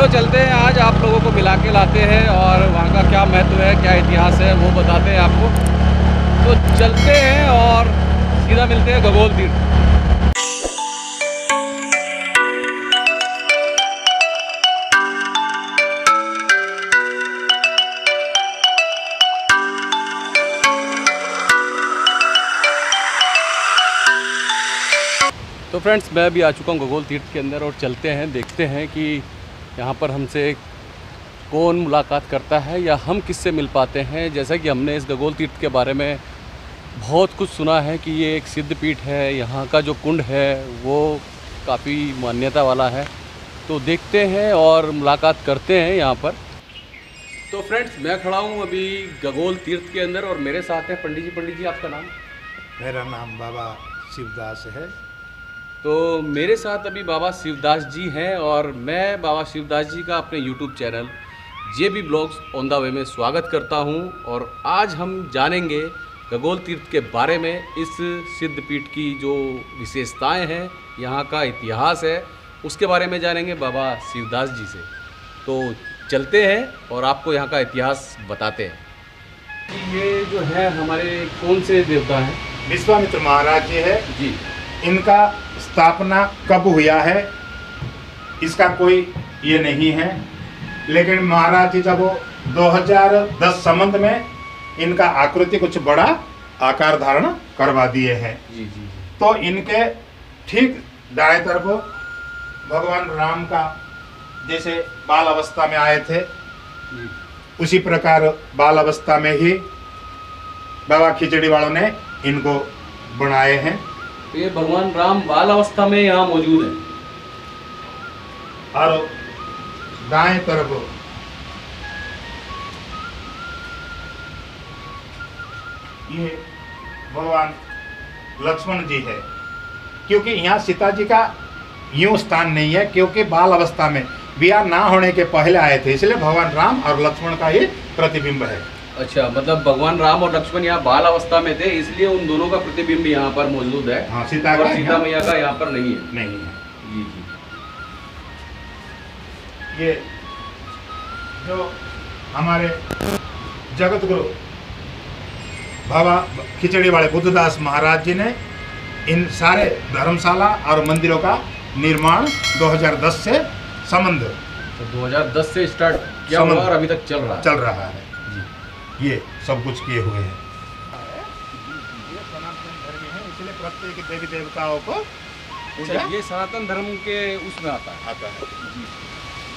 चलो चलते हैं, आज आप लोगों को मिला के लाते हैं और वहाँ का क्या महत्व है, क्या इतिहास है वो बताते हैं आपको। तो चलते हैं और सीधा मिलते हैं गगोल तीर्थ। तो फ्रेंड्स, मैं भी आ चुका हूँ गगोल तीर्थ के अंदर और चलते हैं, देखते हैं कि यहाँ पर हमसे कौन मुलाकात करता है या हम किससे मिल पाते हैं। जैसा कि हमने इस गगोल तीर्थ के बारे में बहुत कुछ सुना है कि ये एक सिद्ध पीठ है, यहाँ का जो कुंड है वो काफ़ी मान्यता वाला है। तो देखते हैं और मुलाकात करते हैं यहाँ पर। तो फ्रेंड्स, मैं खड़ा हूँ अभी गगोल तीर्थ के अंदर और मेरे साथ हैं पंडित जी। पंडित जी, आपका नाम? मेरा नाम बाबा शिवदास है। तो मेरे साथ अभी बाबा शिवदास जी हैं और मैं बाबा शिवदास जी का अपने YouTube channel JB blogs on the way में स्वागत करता हूं। और आज हम जानेंगे गगोल तीर्थ के बारे में, इस सिद्ध पीठ की जो विशेषताएं हैं, यहाँ का इतिहास है, उसके बारे में जानेंगे बाबा शिवदास जी से। तो चलते हैं और आपको यहाँ का इतिहास बताते हैं। ये जो है हमारे कौन से देवता हैं? विश्वामित्र महाराज जी है जी। इनका स्थापना कब हुआ है इसका कोई ये नहीं है, लेकिन महाराज जी जब 2010 संबंध में इनका आकृति कुछ बड़ा आकार धारण करवा दिए हैं। जी जी। तो इनके ठीक दाएं तरफ भगवान राम का जैसे बाल अवस्था में आए थे, उसी प्रकार बाल अवस्था में ही बाबा खिचड़ी वालों ने इनको बनाए हैं। तो ये भगवान राम बाल अवस्था में यहाँ मौजूद है। और दाएं तरफ ये भगवान लक्ष्मण जी है, क्योंकि यहाँ सीता जी का यूं स्थान नहीं है, क्योंकि बाल अवस्था में विवाह ना होने के पहले आए थे, इसलिए भगवान राम और लक्ष्मण का ही प्रतिबिंब है। अच्छा, मतलब भगवान राम और लक्ष्मण यहाँ बाल अवस्था में थे, इसलिए उन दोनों का प्रतिबिंब यहाँ पर मौजूद है। हाँ, सीता और सीता मैया का यहाँ पर नहीं है। नहीं है। जी जी। ये जो हमारे जगत गुरु बाबा खिचड़ी वाले बुद्धदास महाराज जी ने इन सारे धर्मशाला और मंदिरों का निर्माण 2010 से संबंध, तो 2010 से स्टार्ट किया हुआ और अभी तक चल रहा है। जी, ये सब कुछ किए हुए हैं। ये सनातन धर्म है, इसलिए प्रत्येक देवी देवताओं को पूजा ये सनातन धर्म के उसमें आता है।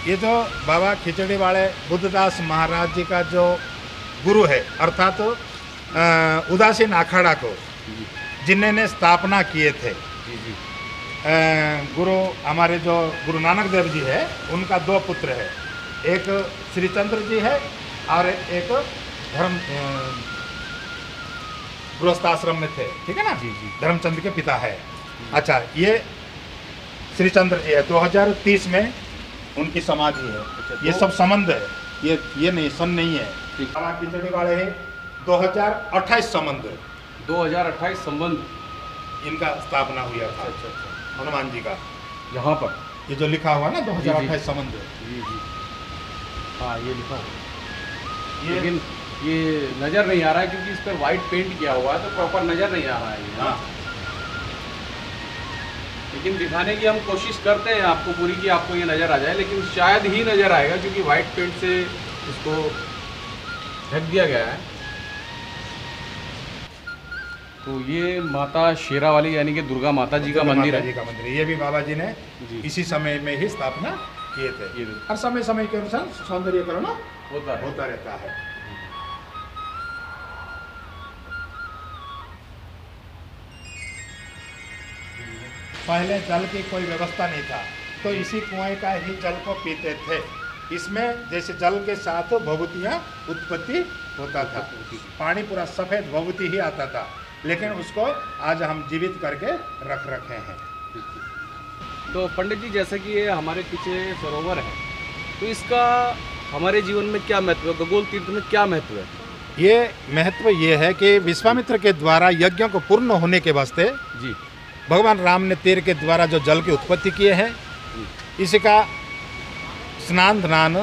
ये जो बाबा खिचड़ी वाले बुद्धदास महाराज जी का जो गुरु है, अर्थात उदासीन अखाड़ा को जिन्होंने स्थापना किए थे, गुरु हमारे जो गुरु नानक देव जी है, उनका दो पुत्र है, एक श्रीचंद्र जी है और एक धर्म गृहस्थाश्रम में थे, ठीक है ना जी। धर्मचंद्र के पिता है। अच्छा, ये श्रीचंद्र जी है, 2030 में उनकी समाधि है। अच्छा, ये सब संबंध है, ये नहीं, सन नहीं है। बाबा खिचड़ी वाले है 2028 संबंध, 2028 संबंध इनका स्थापना हुआ था। अच्छा, हनुमान जी का यहाँ पर ये जो लिखा हुआ ना 2028 संबंध। जी। हाँ, ये लिखा हुआ, ये लेकिन ये नज़र नहीं आ रहा है क्योंकि इस पर वाइट पेंट किया हुआ है, तो प्रॉपर नज़र नहीं आ रहा है ये। हाँ, लेकिन दिखाने की हम कोशिश करते हैं आपको पूरी, कि आपको ये नज़र आ जाए, लेकिन शायद ही नज़र आएगा क्योंकि वाइट पेंट से इसको ढक दिया गया है। तो ये माता शेरा वाली यानी कि दुर्गा माता जी का मंदिर है। जी का मंदिर, ये भी बाबा जी ने इसी समय में ही स्थापना किए थे। हर समय समय के अनुसार सौंदर्यकरण होता रहता है। पहले जल की कोई व्यवस्था नहीं था, तो इसी कुएं का ही जल को पीते थे। इसमें जैसे जल के साथ भभूतियाँ उत्पत्ति होता था, पानी पूरा सफ़ेद भभूति ही आता था, लेकिन उसको आज हम जीवित करके रख रखे हैं। तो पंडित जी, जैसे कि ये हमारे पीछे सरोवर है, तो इसका हमारे जीवन में क्या महत्व है? गगोल तीर्थ में क्या महत्व है? ये महत्व ये है कि विश्वामित्र के द्वारा यज्ञों को पूर्ण होने के वास्ते जी भगवान राम ने तीर के द्वारा जो जल की उत्पत्ति किए हैं, इसका स्नान दान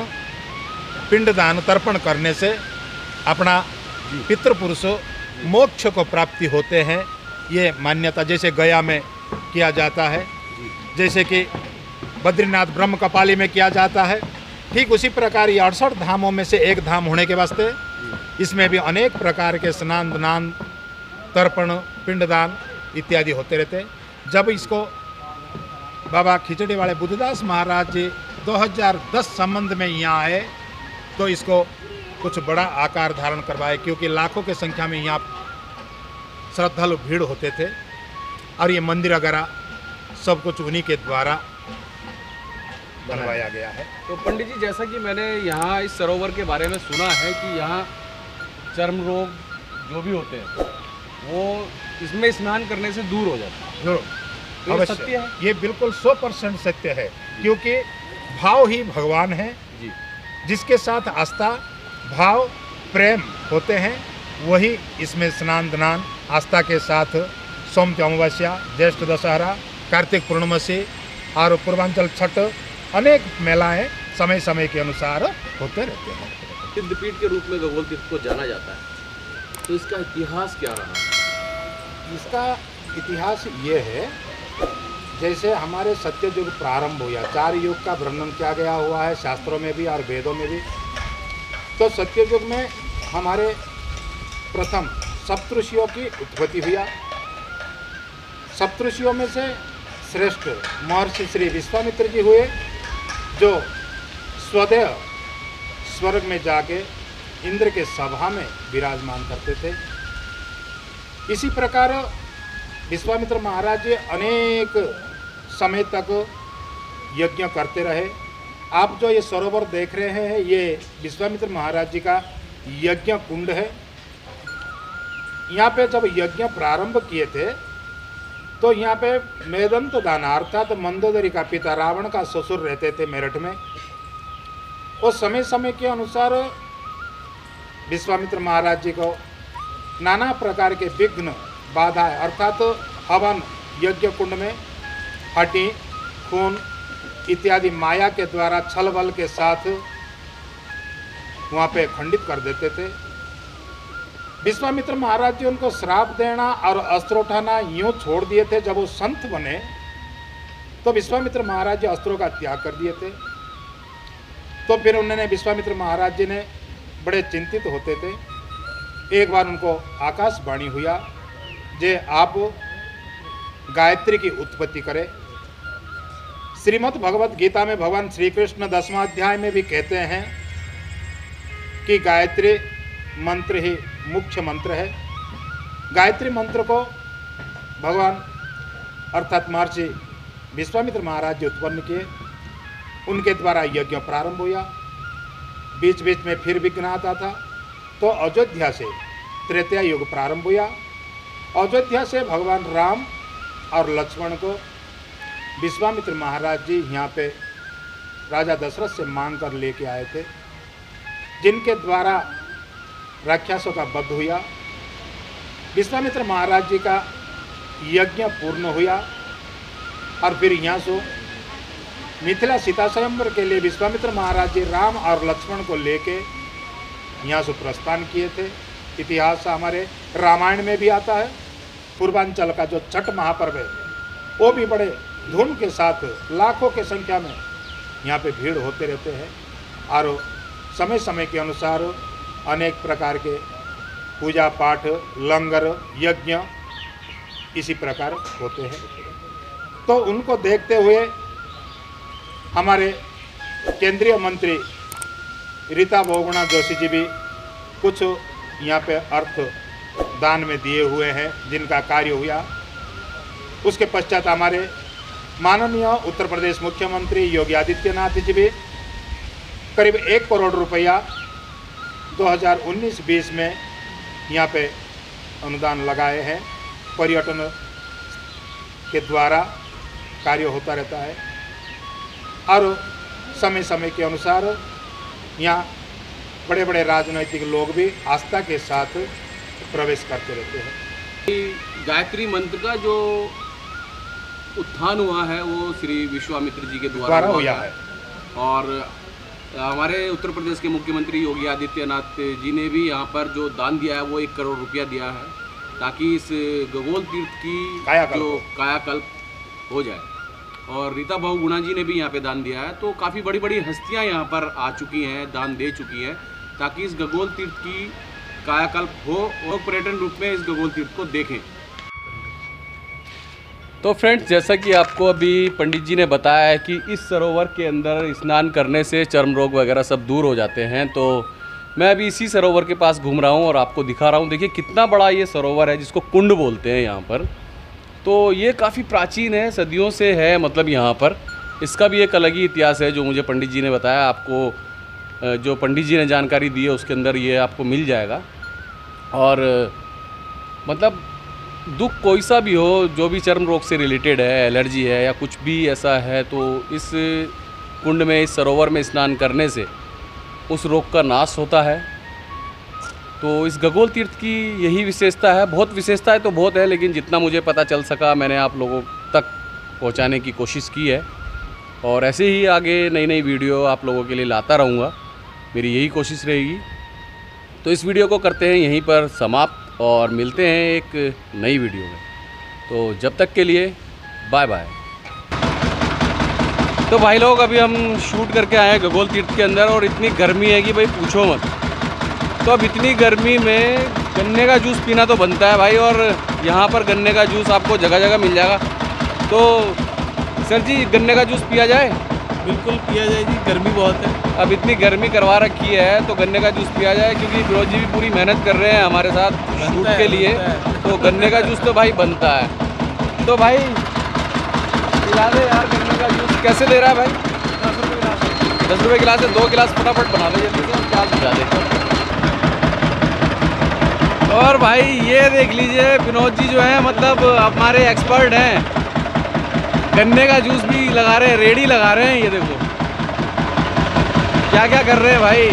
पिंडदान तर्पण करने से अपना पितृपुरुष मोक्ष को प्राप्ति होते हैं। ये मान्यता जैसे गया में किया जाता है, जैसे कि बद्रीनाथ ब्रह्म कपाली में किया जाता है, ठीक उसी प्रकार ये 68 धामों में से एक धाम होने के वास्ते इसमें भी अनेक प्रकार के स्नान दान तर्पण पिंडदान इत्यादि होते रहते हैं। जब इसको बाबा खिचड़ी वाले बुद्धदास महाराज जी 2010 संबंध में यहाँ आए तो इसको कुछ बड़ा आकार धारण करवाए, क्योंकि लाखों की संख्या में यहाँ श्रद्धालु भीड़ होते थे और ये मंदिर वगैरह सब कुछ उन्हीं के द्वारा बनवाया गया है। तो पंडित जी, जैसा कि मैंने यहाँ इस सरोवर के बारे में सुना है कि यहाँ चर्म रोग जो भी होते हैं वो इसमें स्नान करने से दूर हो जाता है। जरूर, तो ये अवश्य सत्य है? ये बिल्कुल 100% सत्य है, क्योंकि भाव ही भगवान है। जी। जिसके साथ आस्था भाव प्रेम होते हैं वही इसमें स्नान दान आस्था के साथ सोमती अमावस्या, ज्येष्ठ दशहरा, कार्तिक पूर्णिमासी और पूर्वांचल छठ अनेक मेलाएं समय समय के अनुसार होते रहते हैं। सिद्धपीठ के रूप में गगोल तीर्थ को जाना जाता है, तो इसका इतिहास क्या रहा है? इसका इतिहास ये है, जैसे हमारे सत्ययुग प्रारंभ हुआ, 4 युग का वर्णन किया गया हुआ है शास्त्रों में भी और वेदों में भी। तो सत्ययुग में हमारे प्रथम सप्तऋषियों की उत्पत्ति हुआ। सप्तऋषियों में से श्रेष्ठ महर्षि श्री विश्वामित्र जी हुए, जो स्वदेह स्वर्ग में जाके इंद्र के सभा में विराजमान करते थे। इसी प्रकार विश्वामित्र महाराज जी अनेक समय तक यज्ञ करते रहे। आप जो ये सरोवर देख रहे हैं ये विश्वामित्र महाराज जी का यज्ञ कुंड है। यहाँ पे जब यज्ञ प्रारंभ किए थे तो यहाँ पे मेदंत दाना अर्थात मंदोदरी का पिता रावण का ससुर रहते थे मेरठ में। और समय समय के अनुसार विश्वामित्र महाराज जी को नाना प्रकार के विघ्न बाधा अर्थात हवन यज्ञ कुंड में हड्डी खून इत्यादि माया के द्वारा छल बल के साथ वहाँ पे खंडित कर देते थे। विश्वामित्र महाराज जी उनको श्राप देना और अस्त्र उठाना यूँ छोड़ दिए थे। जब वो संत बने तो विश्वामित्र महाराज जी अस्त्रों का त्याग कर दिए थे। तो फिर उन्होंने विश्वामित्र महाराज जी ने बड़े चिंतित होते थे। एक बार उनको आकाशवाणी हुआ जे आप गायत्री की उत्पत्ति करें। श्रीमद् भगवत गीता में भगवान श्री कृष्ण 10वां अध्याय में भी कहते हैं कि गायत्री मंत्र ही मुख्य मंत्र है। गायत्री मंत्र को भगवान अर्थात महर्षि विश्वामित्र महाराज जी उत्पन्न किए। उनके द्वारा यज्ञ प्रारंभ हुआ। बीच बीच में फिर विघ्न आता था। तो अयोध्या से त्रेतया युग प्रारंभ हुआ। अयोध्या से भगवान राम और लक्ष्मण को विश्वामित्र महाराज जी यहाँ पे राजा दशरथ से मांग कर लेके आए थे, जिनके द्वारा राक्षसों का वध हुआ। विश्वामित्र महाराज जी का यज्ञ पूर्ण हुआ और फिर यहाँ से मिथिला सीता स्वयंवर के लिए विश्वामित्र महाराज जी राम और लक्ष्मण को लेके यहाँ से प्रस्थान किए थे। इतिहास हमारे रामायण में भी आता है। पूर्वांचल का जो छठ महापर्व है वो भी बड़े धूम के साथ लाखों के संख्या में यहाँ पे भीड़ होते रहते हैं और समय समय के अनुसार अनेक प्रकार के पूजा पाठ लंगर यज्ञ इसी प्रकार होते हैं। तो उनको देखते हुए हमारे केंद्रीय मंत्री रीता बहुगुणा जोशी जी भी कुछ यहाँ पे अर्थ दान में दिए हुए हैं, जिनका कार्य हुआ। उसके पश्चात हमारे माननीय उत्तर प्रदेश मुख्यमंत्री योगी आदित्यनाथ जी भी करीब 1 करोड़ रुपया 2019-20 में यहाँ पे अनुदान लगाए हैं। पर्यटन के द्वारा कार्य होता रहता है और समय समय के अनुसार यहाँ बड़े बड़े राजनैतिक लोग भी आस्था के साथ प्रवेश करते रहते हैं। गायत्री मंत्र का जो उत्थान हुआ है वो श्री विश्वामित्र जी के द्वारा हुआ है और हमारे उत्तर प्रदेश के मुख्यमंत्री योगी आदित्यनाथ जी ने भी यहाँ पर जो दान दिया है वो 1 करोड़ रुपया दिया है, ताकि इस गगोल तीर्थ की जो कायाकल्प हो जाए। और रीता भाऊ गुणा जी ने भी यहाँ पे दान दिया है। तो काफ़ी बड़ी बड़ी हस्तियाँ यहाँ पर आ चुकी हैं, दान दे चुकी हैं, ताकि इस गगोल तीर्थ की कायाकल्प हो और पर्यटन रूप में इस गगोल तीर्थ को देखें। तो फ्रेंड्स, जैसा कि आपको अभी पंडित जी ने बताया है कि इस सरोवर के अंदर स्नान करने से चर्म रोग वगैरह सब दूर हो जाते हैं, तो मैं अभी इसी सरोवर के पास घूम रहा हूँ और आपको दिखा रहा हूँ। देखिए कितना बड़ा ये सरोवर है, जिसको कुंड बोलते हैं यहाँ पर। तो ये काफ़ी प्राचीन है, सदियों से है, मतलब यहाँ पर इसका भी एक अलग ही इतिहास है जो मुझे पंडित जी ने बताया। आपको जो पंडित जी ने जानकारी दी है उसके अंदर ये आपको मिल जाएगा। और मतलब दुख कोई सा भी हो, जो भी चर्म रोग से रिलेटेड है, एलर्जी है या कुछ भी ऐसा है, तो इस कुंड में, इस सरोवर में स्नान करने से उस रोग का नाश होता है। तो इस गगोल तीर्थ की यही विशेषता है। बहुत विशेषताएं तो बहुत है, लेकिन जितना मुझे पता चल सका मैंने आप लोगों तक पहुंचाने की कोशिश की है। और ऐसे ही आगे नई नई वीडियो आप लोगों के लिए लाता रहूँगा, मेरी यही कोशिश रहेगी। तो इस वीडियो को करते हैं यहीं पर समाप्त और मिलते हैं एक नई वीडियो में। तो जब तक के लिए बाय बाय। तो भाई लोग, अभी हम शूट करके आए हैं गगोल तीर्थ के अंदर और इतनी गर्मी है कि भाई पूछो मत। तो अब इतनी गर्मी में गन्ने का जूस पीना तो बनता है भाई, और यहाँ पर गन्ने का जूस आपको जगह जगह मिल जाएगा। तो सर जी, गन्ने का जूस पिया जाए? बिल्कुल पिया जाए जी, गर्मी बहुत है। अब इतनी गर्मी करवा रखी है तो गन्ने का जूस पिया जाए, क्योंकि फिरोज जी भी पूरी मेहनत कर रहे हैं हमारे साथ शूट के लिए। तो गन्ने का जूस तो भाई बनता है। तो भाई पिला दे यार गन्ने का जूस। कैसे दे रहा है भाई? 10 रुपये गिलास। 10 रुपये गिलास है। 2 गिलास फटाफट बना दे जल्दी से, क्या पिला दे। और भाई ये देख लीजिए, विनोद जी जो है मतलब हमारे एक्सपर्ट हैं, गन्ने का जूस भी लगा रहे हैं, रेडी लगा रहे हैं। ये देखो क्या क्या कर रहे हैं भाई।